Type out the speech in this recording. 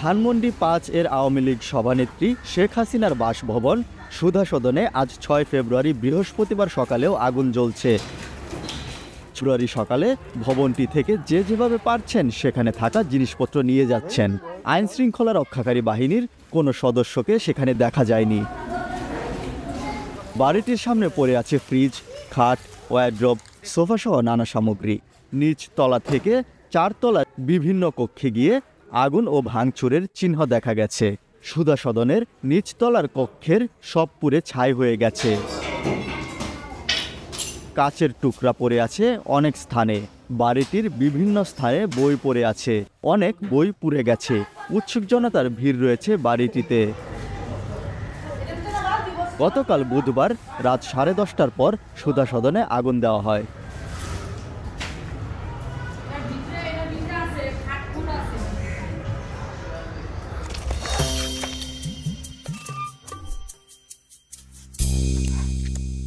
ধানমন্ডি ৫ এর আওয়ামী লীগ সভানেত্রী শেখ হাসিনার বাসভবন সুধা সদনে আজ ৬ ফেব্রুয়ারি বৃহস্পতিবার সকালেও আগুন জ্বলছে। ফেব্রুয়ারি সকালে ভবনটি থেকে যে যেভাবে পারছেন সেখানে থাকা জিনিসপত্র নিয়ে যাচ্ছেন। আইন শৃঙ্খলা রক্ষাকারী বাহিনীর কোনো সদস্যকে সেখানে দেখা যায়নি। বাড়িটির সামনে পড়ে আছে ফ্রিজ, খাট, ওয়ারড্রোব, সোফাসহ নানা সামগ্রী। নিচ তলা থেকে ৪ তলার বিভিন্ন কক্ষে গিয়ে আগুন ও ভাঙচুরের চিহ্ন দেখা গেছে। সুধা সদনের নিচতলার কক্ষের সব পুড়ে ছাই হয়ে গেছে। কাচের টুকরা পড়ে আছে অনেক স্থানে। বাড়িটির বিভিন্ন স্থানে বই পড়ে আছে। অনেক বই পুড়ে গেছে। উৎসুক জনতার ভিড় রয়েছে বাড়িটিতে। গতকাল বুধবার রাত 10:30টার পর সুধা সদনে আগুন দেওয়া হয়।